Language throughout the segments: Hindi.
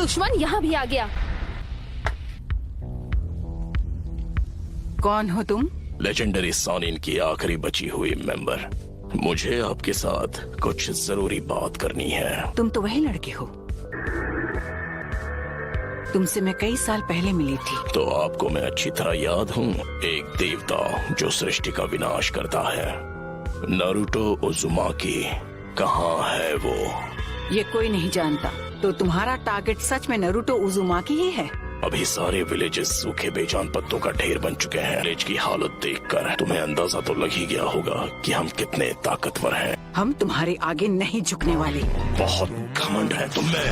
दुश्मन यहाँ भी आ गया। कौन हो तुम? लेजेंडरी सॉनिन की आखिरी बची हुई मेंबर। मुझे आपके साथ कुछ जरूरी बात करनी है। तुम तो वही लड़के हो, तुमसे मैं कई साल पहले मिली थी। तो आपको मैं अच्छी तरह याद हूँ, एक देवता जो सृष्टि का विनाश करता है। नारुतो उजुमाकी कहाँ है वो? ये कोई नहीं जानता। तो तुम्हारा टारगेट सच में नारुतो उजुमाकी ही है? अभी सारे विलेजेस सूखे बेजान पत्तों का ढेर बन चुके हैं। विलेज की हालत देखकर तुम्हें अंदाजा तो लग ही गया होगा कि हम कितने ताकतवर हैं। हम तुम्हारे आगे नहीं झुकने वाले। बहुत घमंड है तुम में।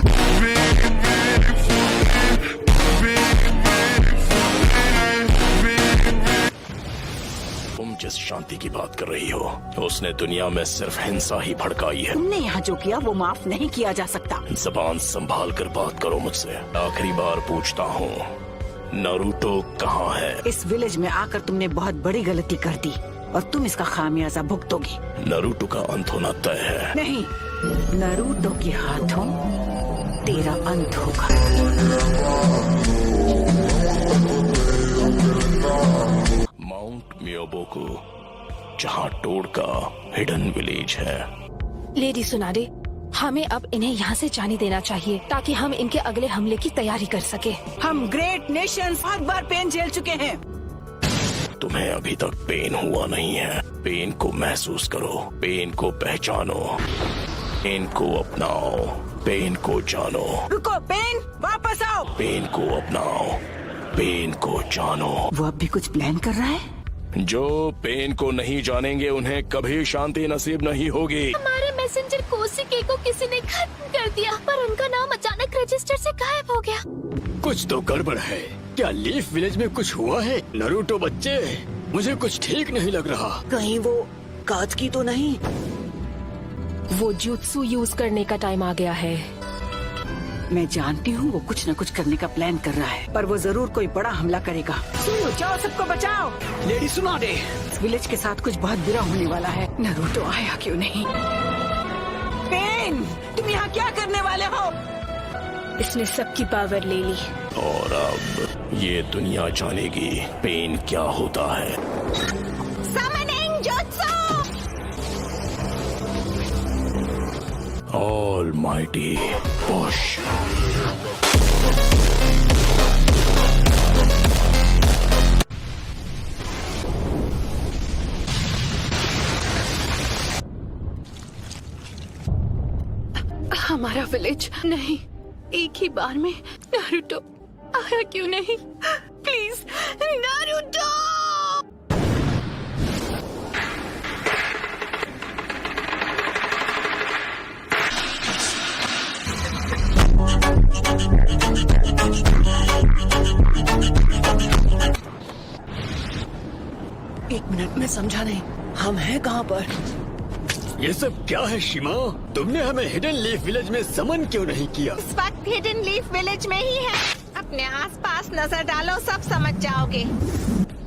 तुम जिस शांति की बात कर रही हो, उसने दुनिया में सिर्फ हिंसा ही भड़काई है। तुमने यहाँ जो किया वो माफ नहीं किया जा सकता। जबान संभाल कर बात करो मुझसे। आखिरी बार पूछता हूँ, नारुतो कहाँ है? इस विलेज में आकर तुमने बहुत बड़ी गलती कर दी और तुम इसका खामियाजा भुगतोगी। नारुतो का अंत होना तय है। नहीं, नारुतो के हाथों तेरा अंत होगा। माउंट मियोबोकू, जहाँ टोड का हिडन विलेज है। लेडी सुनाडे, हमें अब इन्हें यहाँ से जाने देना चाहिए ताकि हम इनके अगले हमले की तैयारी कर सके। हम ग्रेट नेशंस बहुत बार पेन झेल चुके हैं। तुम्हें अभी तक पेन हुआ नहीं है। पेन को महसूस करो, पेन को पहचानो, पेन को अपनाओ, पेन को जानो। रुको, पेन वापस आओ। पेन को अपनाओ, पेन को जानो। वो अब भी कुछ प्लान कर रहा है। जो पेन को नहीं जानेंगे उन्हें कभी शांति नसीब नहीं होगी। हमारे मैसेंजर कोशिके को किसी ने खत्म कर दिया, पर उनका नाम अचानक रजिस्टर से गायब हो गया। कुछ तो गड़बड़ है। क्या लीफ विलेज में कुछ हुआ है? नारुतो बच्चे, मुझे कुछ ठीक नहीं लग रहा। कहीं वो कात्सुकी तो नहीं? वो जुत्सु यूज करने का टाइम आ गया है। मैं जानती हूँ वो कुछ न कुछ करने का प्लान कर रहा है, पर वो जरूर कोई बड़ा हमला करेगा। सुनो, जाओ सबको बचाओ। लेडी सुनाडे, इस विलेज के साथ कुछ बहुत बुरा होने वाला है। नारुतो आया क्यों नहीं? पेन, तुम यहाँ क्या करने वाले हो? इसने सबकी पावर ले ली और अब ये दुनिया जानेगी पेन क्या होता है। Summoning jutsu! Almighty push. हमारा विलेज नहीं, एक ही बार में नारुतो आया क्यों नहीं? Please Naruto! एक मिनट में समझा नहीं, हम हैं कहाँ पर? ये सब क्या है शिमा? तुमने हमें हिडन लीफ विलेज में समन क्यों नहीं किया? इस वक्त हिडन लीफ विलेज में ही है। अपने आसपास नजर डालो, सब समझ जाओगे।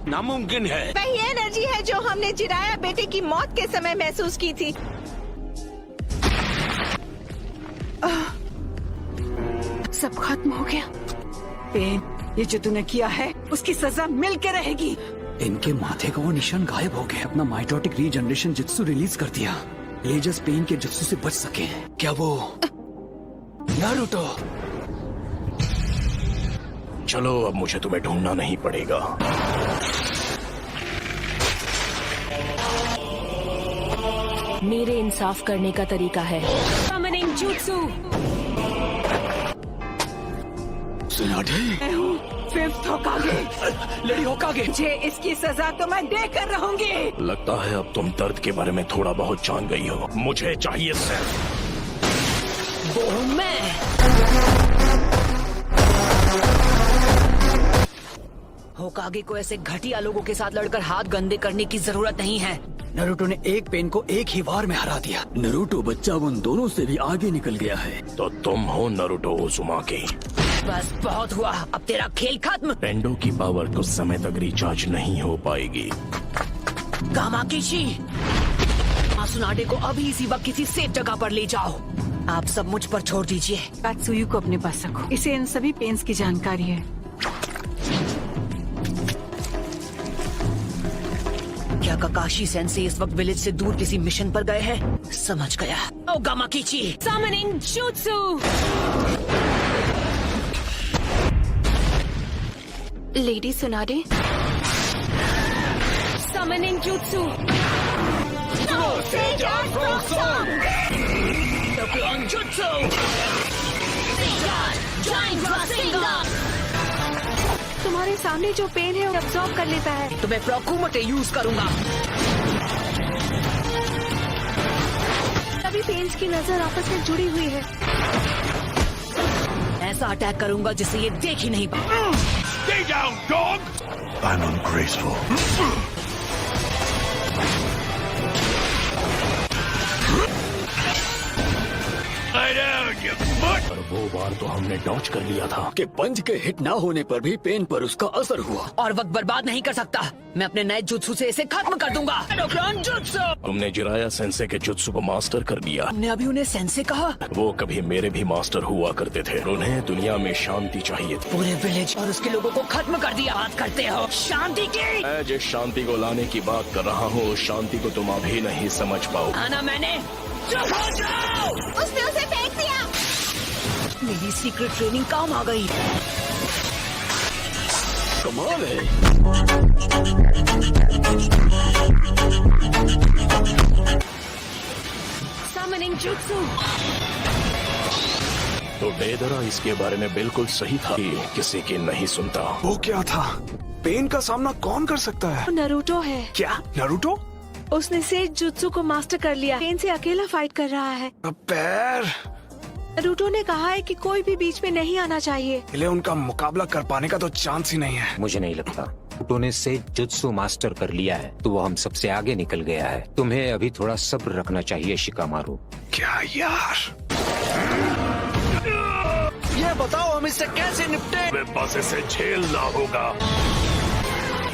नामुमकिन है। वही एनर्जी है जो हमने जिराया बेटे की मौत के समय महसूस की थी। सब खत्म हो गया। पेन, ये जो तूने किया है उसकी सजा मिल के रहेगी। इनके माथे का वो निशान गायब हो गया। अपना माइटोटिक रीजनरेशन जित्सु रिलीज कर दिया। लेजस पेन के जित्सु से बच सके। क्या वो नारुतो? चलो, अब मुझे तुम्हें ढूंढना नहीं पड़ेगा। मेरे इंसाफ करने का तरीका है। Summoning jutsu! सुनाडे, मैं हूँ फिफ्थ होकागे। लेडी होकागे। मुझे इसकी सजा तो मैं देकर रहूंगी। लगता है अब तुम दर्द के बारे में थोड़ा बहुत जान गई हो। मुझे चाहिए सिर्फ वो मैं। होकागे को ऐसे घटिया लोगों के साथ लड़कर हाथ गंदे करने की जरूरत नहीं है। नारुतो ने एक पेन को एक ही वार में हरा दिया। नारुतो बच्चा उन दोनों से भी आगे निकल गया है। तो तुम हो नारुतो उजुमाकी। बस बहुत हुआ, अब तेरा खेल खत्म। पेंडो की पावर कुछ समय तक रिचार्ज नहीं हो पाएगी। कामाकिशी, मासुनाडे को अभी इसी वक्त किसी सेफ जगह पर ले जाओ। आप सब मुझ पर छोड़ दीजिए। कात्सुयु को अपने पास रखो, इसे इन सभी पेन्स की जानकारी है। क्या काकाशी सेंसेई इस वक्त विलेज से दूर किसी मिशन पर गए हैं? समझ गया। ओगामा कीची Summoning Jutsu! लेडी सुनारे Summoning Jutsu! तुम्हारे सामने जो पेन है वो अब्सॉर्ब कर लेता है। तो मैं प्रोकुमोटे यूज करूंगा। सभी पेन्स की नजर आपस में जुड़ी हुई है। ऐसा अटैक करूंगा जिसे ये देख ही नहीं पाए। Stay down, dog! I'm ungraceful. Lie down, you butt! पर वो बार तो हमने डॉच कर लिया था। कि पंच के हिट ना होने पर भी पेन पर उसका असर हुआ। और वक्त बर्बाद नहीं कर सकता। मैं अपने नए जुत्सु से इसे खत्म कर दूंगा। Endocrine jutsu! तुमने जिराया सेंसे के जुत्सु को मास्टर कर लिया। हमने अभी उन्हें सेंसे कहा। वो कभी मेरे भी मास्टर हुआ करते थे। उन्हें दुनिया में शांति चाहिए थी। पूरे विलेज और उसके लोगों को खत्म कर दिया। बात करते हो शांति की? मैं जिस शांति को लाने की बात कर रहा हूँ उस शांति को तुम अभी नहीं समझ पाओ। आना मैंने। चुप हो जाओ! उसने उसे फेंक दिया। मेरी सीक्रेट ट्रेनिंग काम आ गई। कमाल है। Summoning Jutsu! तो डेदरा इसके बारे में बिल्कुल सही था कि किसी की नहीं सुनता। वो क्या था? पेन का सामना कौन कर सकता है? नरूटो है। क्या नरूटो? उसने सेज जुत्सु को मास्टर कर लिया। पेन से अकेला फाइट कर रहा है। पैर नरूटो ने कहा है कि कोई भी बीच में नहीं आना चाहिए। इले उनका मुकाबला कर पाने का तो चांस ही नहीं है। मुझे नहीं लगता। उन्होंने से जुत्सु मास्टर कर लिया है तो वो हम सबसे आगे निकल गया है। तुम्हें अभी थोड़ा सब्र रखना चाहिए शिकामारू। क्या यार? ये बताओ हम इससे कैसे निपटे? वे बस इसे झेलना होगा।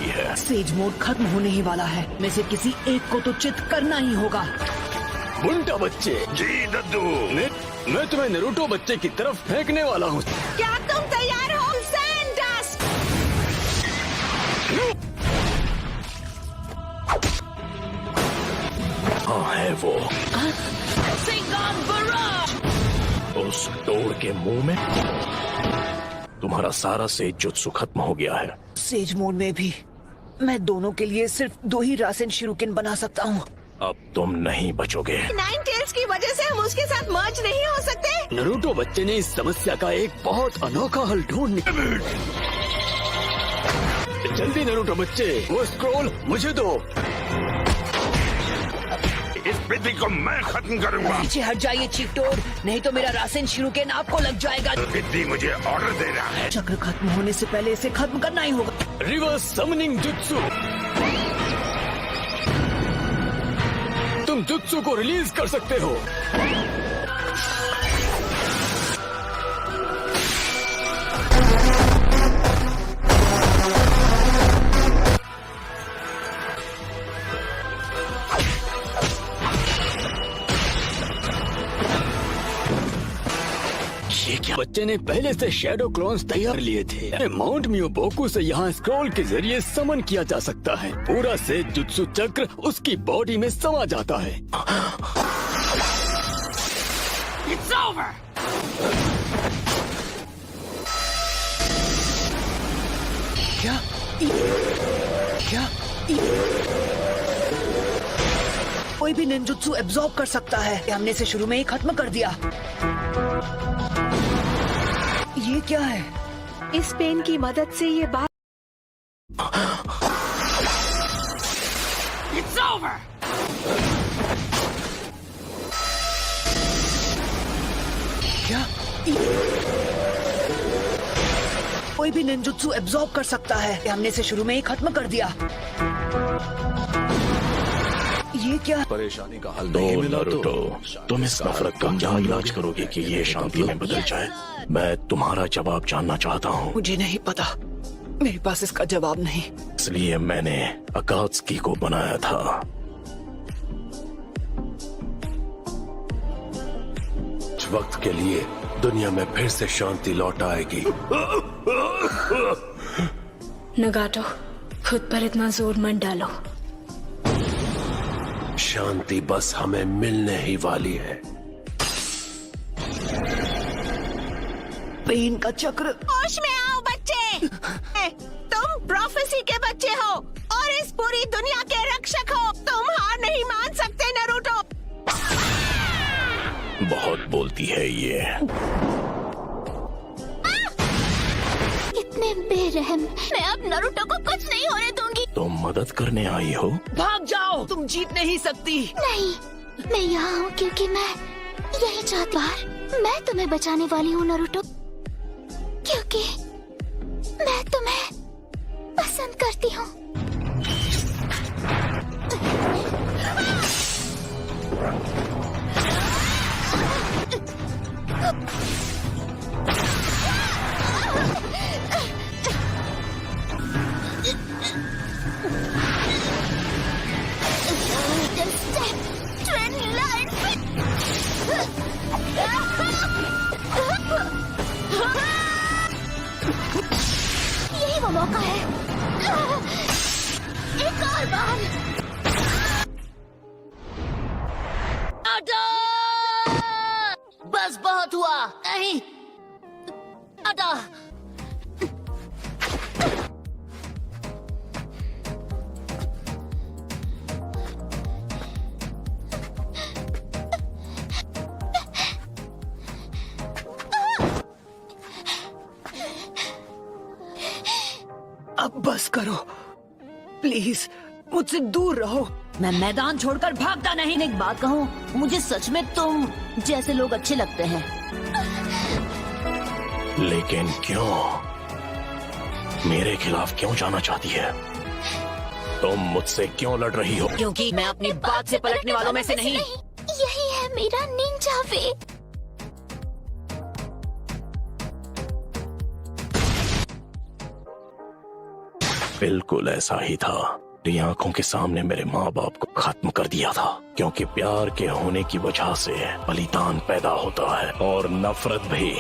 ये सेज मोड खत्म होने ही वाला है। में से किसी एक को तो चित करना ही होगा। मुंडा बच्चे, जी दद्दू। मैं तुम्हें नरूटो बच्चे की तरफ फेंकने वाला हूँ। क्या तुम तैयार हो? सैंडस्ट! हाँ है वो। उस डोर के मुंह में तुम्हारा सारा सेज जुत्सु खत्म हो गया है। सेज मोड में भी मैं दोनों के लिए सिर्फ 2 ही रासेन शिरुकिन बना सकता हूँ। अब तुम नहीं बचोगे। नाइन टेल्स की वजह से हम उसके साथ मर्ज नहीं हो सकते। नरूटो बच्चे ने इस समस्या का एक बहुत अनोखा हल ढूंढ निकाला। जल्दी नरूटो बच्चे, वो स्क्रॉल मुझे दो। इस विधि को मैं खत्म करूंगा। पीछे हट जाइए चीकटोड, नहीं तो मेरा रासेन शिरुकिन आपको लग जाएगा। विधि मुझे ऑर्डर दे रहा है। चक्र खत्म होने से पहले इसे खत्म करना ही होगा। Reverse summoning jutsu. तुम जुत्सु को रिलीज कर सकते हो। ये क्या? बच्चे ने पहले से शैडो क्लोन्स तैयार लिए थे। माउंट मियोबोकू से यहाँ स्क्रॉल के जरिए समन किया जा सकता है। पूरा से जुत्सु चक्र उसकी बॉडी में समा जाता है। It's over! क्या? क्या? कोई भी निंजुत्सु एब्जॉर्ब कर सकता है। हमने इसे शुरू में ही खत्म कर दिया। ये क्या है? इस पेन की मदद से ये बात It's over! क्या? कोई भी निंजुत्सु एब्जॉर्ब कर सकता है। हमने इसे शुरू में ही खत्म कर दिया। ये क्या? परेशानी का हल नहीं मिला तो तुम इस नफरत का क्या इलाज करोगे कि ये शांति में बदल जाए? मैं तुम्हारा जवाब जानना चाहता हूँ। मुझे नहीं पता, मेरे पास इसका जवाब नहीं। इसलिए मैंने अकात्सुकी को बनाया था। वक्त के लिए दुनिया में फिर से शांति लौट आएगी। नगाटो, खुद पर इतना जोर मत डालो। शांति बस हमें मिलने ही वाली है। पेन का चक्र। होश में आओ बच्चे। तुम प्रोफेसी के बच्चे हो और इस पूरी दुनिया के रक्षक हो। तुम हार नहीं मान सकते नरूटो। बहुत बोलती है ये। इतने बेरहम। मैं अब नारुतो को कुछ नहीं होने दूंगी। तुम मदद करने आई हो? भाग जाओ, तुम जीत नहीं सकती। नहीं, मैं यहाँ हूँ क्योंकि मैं यही चाहती हूँ। मैं तुम्हें बचाने वाली हूँ नारुतो, क्योंकि मैं तुम्हें पसंद करती हूँ। यही वो मौका है। एक और बार। बस बहुत हुआ। नहीं अदा, अब बस करो प्लीज, मुझसे दूर रहो। मैं मैदान छोड़कर भागता नहीं। एक बात कहूँ, मुझे सच में तुम जैसे लोग अच्छे लगते हैं। लेकिन क्यों? मेरे खिलाफ क्यों जाना चाहती है? तुम मुझसे क्यों लड़ रही हो? क्योंकि मैं अपनी बात से पलटने वालों में से नहीं। यही है मेरा निंजा वे। बिल्कुल ऐसा ही था। मेरी आंखों के सामने मेरे माँ बाप को खत्म कर दिया था, क्योंकि प्यार के होने की वजह से बलिदान पैदा होता है और नफरत भी।